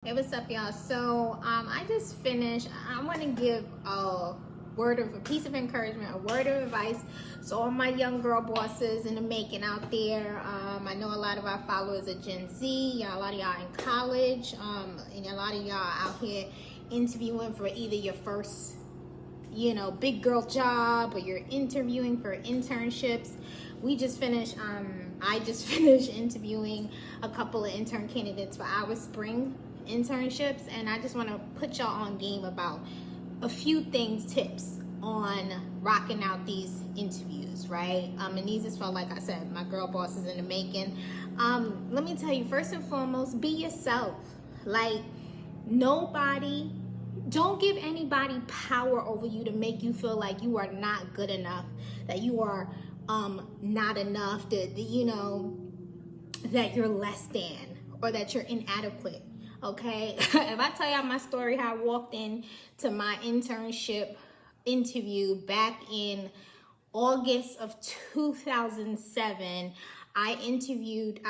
Hey, what's up, y'all? So I just finished. I want to give a piece of encouragement, a word of advice. So all my young girl bosses in the making out there, I know a lot of our followers are Gen Z, a lot of y'all in college, and a lot of y'all out here interviewing for either your first, big girl job, or you're interviewing for internships. We just finished, I just finished interviewing a couple of intern candidates for our spring internships, and I just want to put y'all on game about a few tips on rocking out these interviews, right? And these is for, like I said, my girl bosses in the making. Let me tell you, first and foremost, be yourself. Like, don't give anybody power over you to make you feel like you are not good enough, that you are not enough, that you're less than, or that you're inadequate. Okay, if I tell y'all my story, how I walked in to my internship interview back in August of 2007, I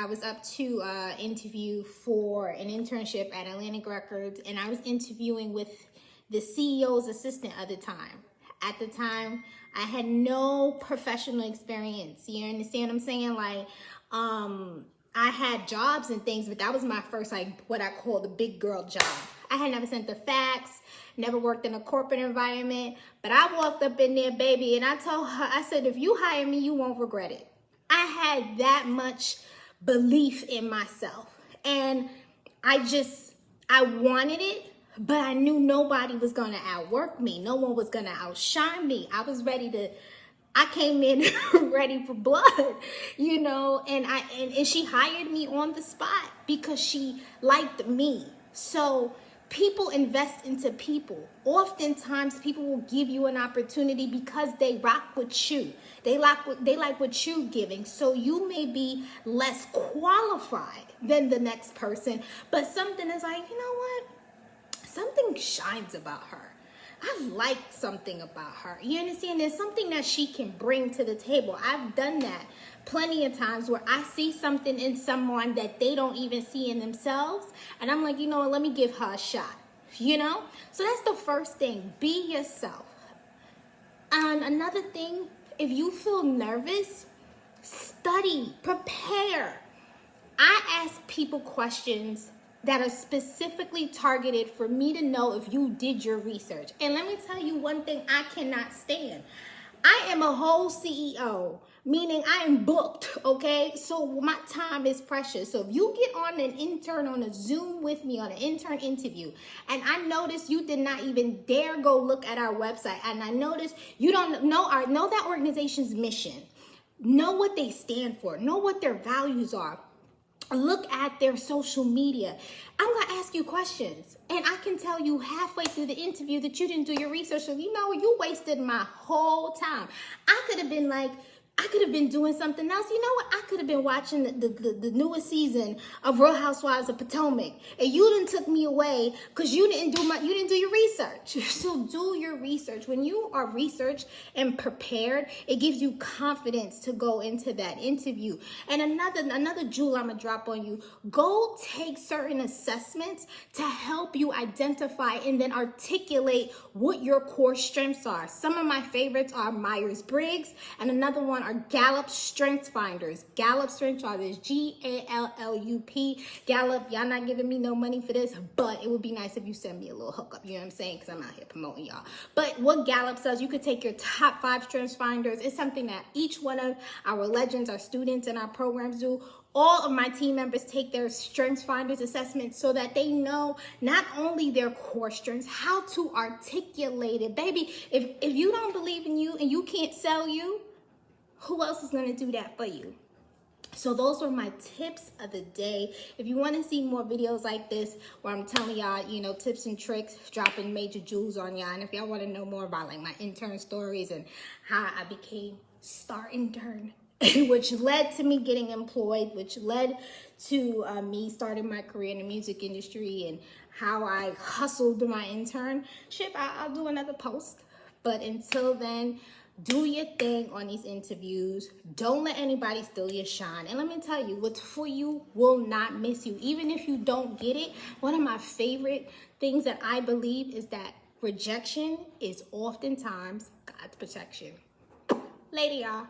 was up to interview for an internship at Atlantic Records, and I was interviewing with the CEO's assistant at the time. At the time, I had no professional experience. You understand what I'm saying? Like, I had jobs and things, but that was my first, like, what I call the big girl job. I had never sent the fax, never worked in a corporate environment, but I walked up in there, baby, and I told her, I said, if you hire me, you won't regret it. I had that much belief in myself, and I wanted it, but I knew nobody was gonna outwork me. No one was gonna outshine me. I came in ready for blood, and she hired me on the spot because she liked me. So people invest into people. Oftentimes people will give you an opportunity because they rock with you. They like what you're giving. So you may be less qualified than the next person, but something is like, you know what? Something shines about her. I like something about her. You understand? There's something that she can bring to the table. I've done that plenty of times where I see something in someone that they don't even see in themselves. And I'm like, you know what? Let me give her a shot. So that's the first thing. Be yourself. And another thing, if you feel nervous, study, prepare. I ask people questions that are specifically targeted for me to know if you did your research. And let me tell you one thing I cannot stand. I am a whole CEO, meaning I am booked, okay? So my time is precious. So if you get on a Zoom with me on an intern interview, and I notice you did not even dare go look at our website, and I notice you don't know that organization's mission, know what they stand for, know what their values are, look at their social media, I'm going to ask you questions. And I can tell you halfway through the interview that you didn't do your research. So, you wasted my whole time. I could have been doing something else. You know what? I could have been watching the newest season of Real Housewives of Potomac, and you done took me away because you didn't do your research. So do your research. When you are researched and prepared, it gives you confidence to go into that interview. And another jewel I'm gonna drop on you: go take certain assessments to help you identify and then articulate what your core strengths are. Some of my favorites are Myers-Briggs, and another one are Gallup Strengths Finders. Gallup Strengths Finders, Gallup. Gallup, y'all not giving me no money for this, but it would be nice if you send me a little hookup, you know what I'm saying? Because I'm out here promoting y'all. But what Gallup says, you could take your top 5 strengths finders. It's something that each one of our legends, our students, and our programs do. All of my team members take their strengths finders assessment so that they know not only their core strengths, how to articulate it. Baby, if you don't believe in you and you can't sell you, who else is going to do that for you? So those were my tips of the day. If you want to see more videos like this where I'm telling y'all, tips and tricks, dropping major jewels on y'all, and if y'all want to know more about like my intern stories and how I became star intern, which led to me getting employed, which led to me starting my career in the music industry, and how I hustled my internship, I'll do another post. But until then, Do your thing on these interviews. Don't let anybody steal your shine. And let me tell you, what's for you will not miss you. Even if you don't get it, one of my favorite things that I believe is that rejection is oftentimes God's protection. Later, y'all.